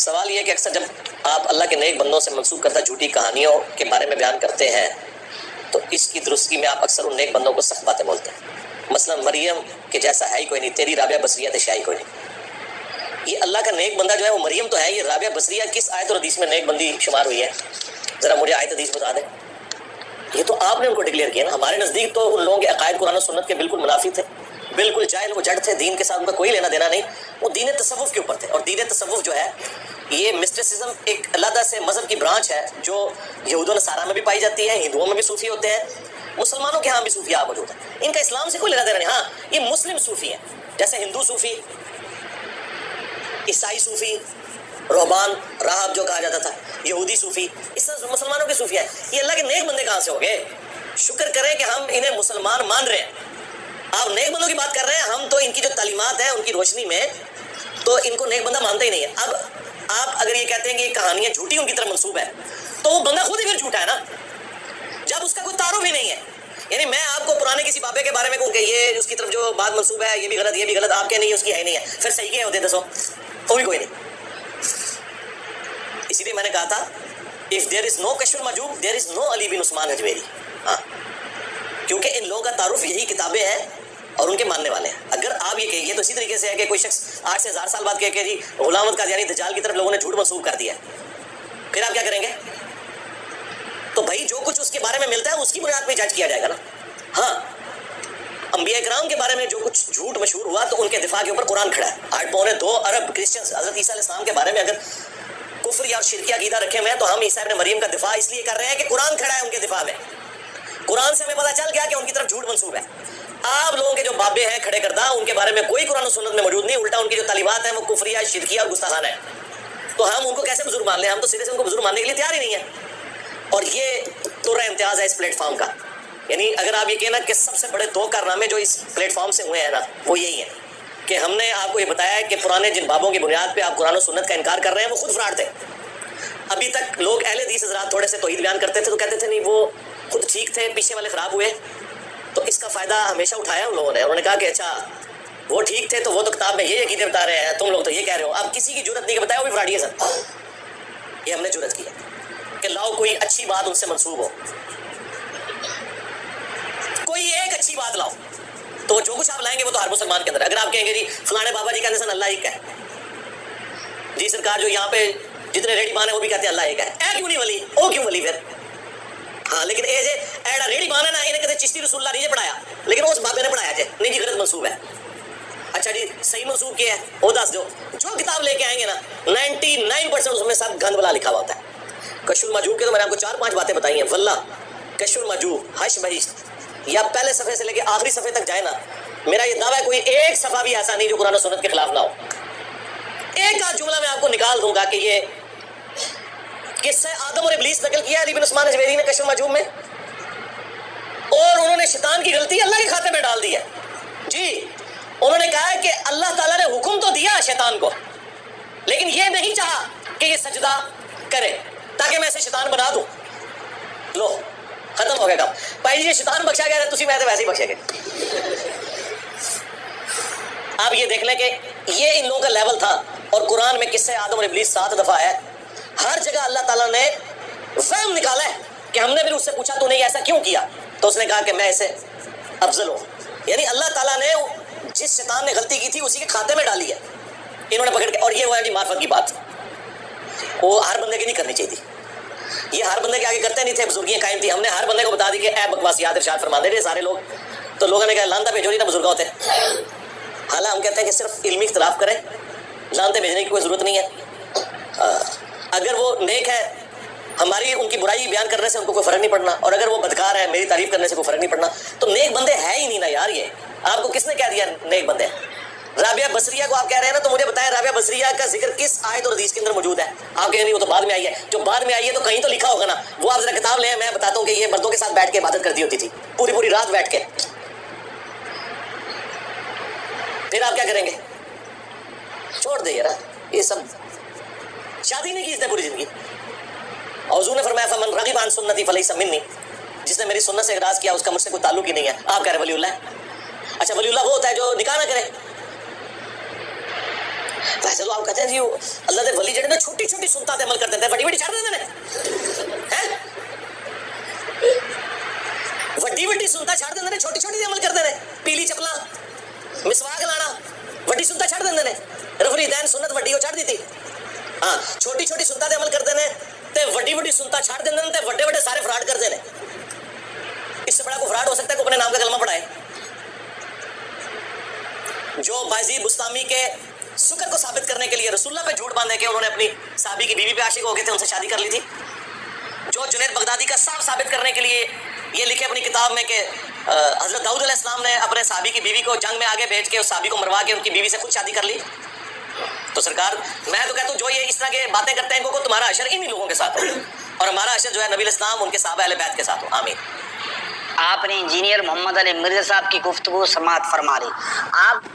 سوال یہ کہ اکثر جب آپ اللہ کے نیک بندوں سے منسوب کردہ جھوٹی کہانیوں کے بارے میں بیان کرتے ہیں تو اس کی درستگی میں آپ اکثر ان نیک بندوں کو سخت باتیں بولتے ہیں. مثلا مریم کے جیسا ہے ہی کوئی نہیں، تیری رابعہ بصریہ تشاء ہی کوئی نہیں. یہ اللہ کا نیک بندہ جو ہے وہ مریم تو ہے، یہ رابعہ بصریہ کس آیت اور حدیث میں نیک بندی شمار ہوئی ہے؟ ذرا مجھے آیت حدیث بتا دیں. یہ تو آپ نے ان کو ڈکلیئر کیا نا. ہمارے نزدیک تو ان لوگوں کے عقائد قرآن و سنت کے بالکل منافی تھے، بالکل جاہل وہ جڑ تھے، دین کے ساتھ ان کا کوئی لینا دینا نہیں. وہ دین تصوف کے اوپر تھے، اور دین تصوف جو ہے یہ مسٹسزم ایک علیحدہ سے مذہب کی برانچ ہے جو یہود و نصارہ میں بھی پائی جاتی ہے، ہندوؤں میں بھی صوفی ہوتے ہیں، مسلمانوں کے ہاں بھی صوفیاء موجود ہیں. ان کا اسلام سے کوئی لینا دینا نہیں. ہاں یہ مسلم صوفی ہیں، جیسے ہندو صوفی، عیسائی صوفی، رہبان راہب جو کہا جاتا تھا، یہودی صوفی، اس طرح مسلمانوں کے صوفیاء ہیں. یہ اللہ کے نیک بندے کہاں سے ہو گئے؟ شکر کریں کہ ہم انہیں مسلمان مان رہے ہیں. آپ نیک بندوں کی بات کر رہے ہیں، ہم تو ان کی جو تعلیمات ہیں ان کی روشنی میں تو ان کو نیک بندہ مانتے ہی نہیں ہے. اب آپ اگر یہ کہتے ہیں کہ یہ کہانیاں جھوٹی ان کی طرف منسوب ہے تو وہ بندہ خود ہی پھر جھوٹا ہے نا، جب اس کا کوئی تعارف ہی نہیں ہے. یعنی میں آپ کو پرانے کسی بابے کے بارے میں کہوں کہ یہ اس کی طرف جو بات منسوب ہے یہ بھی غلط، یہ بھی غلط، آپ کے نہیں اس کی ہے نہیں ہے، پھر صحیح کیا ہوتے دسو؟ وہ بھی کوئی نہیں. اسی لیے میں نے کہا تھا if there is no کشف المحجوب there is no علی بن عثمان حجویری. ہاں کیونکہ ان لوگوں کا تعارف یہی کتابیں ہیں اور ان کے ماننے والے ہیں. اگر آپ یہ کہیے تو اسی طریقے سے ہے کہ کوئی شخص 8 سے 1000 سال بعد کہے کہ جی غلام احمد قادیانی دجال کی طرف لوگوں نے جھوٹ منسوب کر دیا، پھر آپ کیا کریں گے؟ تو بھائی جو کچھ اس کے بارے میں ملتا ہے اس کی بنیاد پہ جج کیا جائے گا نا. ہاں انبیاء کرام کے بارے میں جو کچھ جھوٹ مشہور ہوا تو ان کے دفاع کے اوپر قرآن کھڑا ہے. 8.2 ارب کرسچنز حضرت عیسیٰ علیہ السلام کے بارے میں اگر کفر یا شرکی عقیدہ رکھے ہوئے ہیں تو ہم عیسیٰ ابن مریم کا دفاع اس لیے کر رہے ہیں کہ قرآن کھڑا ہے ان کے دفاع میں. قرآن سے ہمیں پتہ چل گیا کہ ان کی طرف جھوٹ منسوب ہے. آپ لوگوں کے جو بابے ہیں کھڑے کردہ ان کے بارے میں کوئی قرآن و سنت میں موجود نہیں، الٹا ان کی جو تعلیمات ہیں وہ کفریہ، شرکیہ اور گستاخانہ ہے. تو ہم ان کو کیسے بزرگ مان لیں؟ ہم تو سرے سے ان کو بزرگ ماننے کے لیے تیار ہی نہیں ہیں. اور یہ طرح امتیاز ہے اس پلیٹ فارم کا. یعنی اگر آپ یہ کہنا کہ سب سے بڑے 2 کارنامے جو اس پلیٹ فارم سے ہوئے ہیں نا وہ یہی ہیں کہ ہم نے آپ کو یہ بتایا ہے کہ پرانے جن بابوں کی بنیاد پہ آپ قرآن و سنت کا انکار کر رہے ہیں وہ خود فراڈ تھے. ابھی تک لوگ اہل حدیث حضرات تھوڑے سے توحید بیان کرتے تھے تو کہتے تھے نہیں وہ خود ٹھیک تھے، پیچھے والے خراب ہوئے. تو اس کا فائدہ ہمیشہ اٹھایا ان لوگوں نے. انہوں نے کہا کہ اچھا وہ ٹھیک تھے تو وہ تو کتاب میں یہ عقیدے بتا رہے ہیں، تم لوگ تو یہ کہہ رہے ہو. اب کسی کی جرت نہیں کہ بتایا وہ بھی فراڈی ہے سر. یہ ہم نے جرت کی ہے کہ لاؤ کوئی اچھی بات ان سے منسوب ہو، کوئی ایک اچھی بات لاؤ تو جو کچھ آپ لائیں گے وہ تو ہر مسلمان کے اندر. اگر آپ کہیں گے جی فلانے بابا جی کہتے ہیں اللہ ایک ہے، جی سرکار جو یہاں پہ جتنے ریڈی بان ہیں وہ بھی کہتے ہیں اللہ ایک ہے، اے کیوں نہیں ولی، او کیوں ولی پھر؟ ہاں لیکن اے جے ایڈا ریڈی بان ہے نا انہیں کہتے چشتی رسول اللہ نہیں جے پڑھایا لیکن اس بابے نے پڑھایا جے نہیں جی غلط منسوب ہے. اچھا جی صحیح منسوب کیا ہے وہ دس دو. جو کتاب لے کے آئیں گے نا 99% اس میں سب گند بلا لکھا ہوا ہوتا ہے. کشف المحجوب کے تو میں نے آپ کو 4-5 باتیں بتائی ہیں. واللہ کشف المحجوب، حش بہشت یا پہلے صفحے سے لے کے آخری صفحے تک جائے نا، میرا یہ دعویٰ ہے کوئی ایک صفحہ بھی ایسا نہیں جو قرآن و سنت کے خلاف نہ ہو. ایک آدھ جملہ میں آپ کو نکال دوں گا کہ یہ قصہ آدم اور ابلیس نقل کیا علی بن عثمان حجویری نے کشف المحجوب میں، اور انہوں نے شیطان کی غلطی اللہ کے کھاتے میں ڈال دی ہے. جی انہوں نے کہا ہے کہ اللہ تعالیٰ نے حکم تو دیا شیطان کو لیکن یہ نہیں چاہا کہ یہ سجدہ کرے تاکہ میں اسے شیطان بنا دوں. لو ختم ہو گیا کام. بھائی یہ شیطان بخشا گیا تھی میں تو ویسے ہی بخشے گئے. آپ یہ دیکھ لیں کہ یہ ان لوگوں کا لیول تھا. اور قرآن میں قصہ آدم اور ابلیس 7 دفعہ ہے. ہر جگہ اللہ تعالیٰ نے فہم نکالا ہے کہ ہم نے پھر اس سے پوچھا تو نے ایسا کیوں کیا تو اس نے کہا کہ میں اسے افضل ہوں. یعنی اللہ تعالیٰ نے جس شیطان نے غلطی کی تھی اسی کے کھاتے میں ڈالی ہے انہوں نے پکڑ کے. اور یہ ہوا ہے جی معرفت کی بات، وہ ہر بندے کی نہیں کرنی چاہیے تھی. یہ ہر بندے کے آگے کرتے نہیں تھے، بزرگیاں قائم تھی. ہم نے ہر بندے کو بتا دی کہ اے بکواسیات ارشاد فرما دے رہے سارے لوگ. تو لوگوں نے کہا لانتا بھیجو نہیں نہ بزرگ ہوتے. حالانکہ ہم کہتے ہیں کہ صرف علمی اختلاف کریں، لانتے بھیجنے کی کوئی ضرورت نہیں ہے. اگر وہ نیک ہے ہماری ان کی برائی بیان کرنے سے ان کو کوئی فرق نہیں پڑنا، اور اگر وہ بدکار ہے میری تعریف کرنے سے کوئی فرق نہیں پڑنا. تو نیک بندے ہے ہی نہیں نا یار. یہ آپ کو کس نے کہہ دیا نیک بندے؟ رابعہ بصریہ کو آپ کہہ رہے ہیں نا، تو مجھے بتائیں رابعہ بصریہ کا ذکر کس آیت اور حدیث کے اندر موجود ہے؟ آپ کہیں نہیں وہ تو بعد میں آئی ہے. جو بعد میں آئی ہے تو کہیں تو لکھا ہوگا نا. وہ آپ ذرا کتاب لیں، میں بتاتا ہوں کہ یہ مردوں کے ساتھ بیٹھ کے عبادت کرتی ہوتی تھی پوری رات بیٹھ کے. پھر آپ کیا کریں گے؟ چھوڑ دے یار یہ سب. شادی نہیں کی اس نے پوری زندگی. حضور نے فرمایا فمن رغب عن سنتی فلیس منی، جس نے میری سنت سے اعراض کیا اس کا مجھ سے کوئی تعلق ہی نہیں ہے. آپ کہہ رہے ولی اللہ ہے. اچھا ولی اللہ وہ ہوتا ہے جو نکاح نہ کرے. ویسے تو آپ کہتے ہیں جی اللہ دے ولی جڑے نے چھوٹی چھوٹی سنتاں تے عمل کر دیندے بڑی بڑی چھڑ دیندے نے ہیں وڈی وڈی سنتاں چھڑ دیندے نے چھوٹی چھوٹی تے عمل کردے نے پیلی چپلاں مسواک لانا وڈی سنتاں چھڑ دیندے نے رفع الیدین سنت وڈی او چھڑ دیتی ہاں چھوٹی چھوٹی سنتاں تے عمل کردے نے تے وڈی وڈی سنتاں چھڑ دیندے نے تے وڈے وڈے سارے فراڈ کردے نے اس سے بڑا کوئی فراڈ ہو سکتا ہے کہ اپنے نام کا کلمہ پڑھائے جو بازید بستامی کے سکر کو ثابت کرنے کے لیے رسول اللہ پہ جھوٹ باندھے کہ انہوں نے اپنی صحابی کی بیوی پہ عاشق ہو گئے تھے ان سے شادی کر لی تھی جو جنید بغدادی کا صاف ثابت کرنے کے لیے یہ لکھے اپنی کتاب میں کہ حضرت داؤد علیہ السلام نے اپنے صحابی کی بیوی کو جنگ میں آگے بھیج کے اس صحابی کو مروا کے ان کی بیوی سے خود شادی کر لی تو سرکار میں تو کہتا ہوں جو یہ اس طرح کے باتیں کرتے ہیں ان کو تمہارا حشر انہی لوگوں کے ساتھ ہو اور ہمارا حشر جو ہے نبی علیہ السلام ان کے صحابہ اہل بیت کے ساتھ ہو آمین. آپ نے انجینئر محمد علی مرزا صاحب کی گفتگو سماعت فرما لی. آپ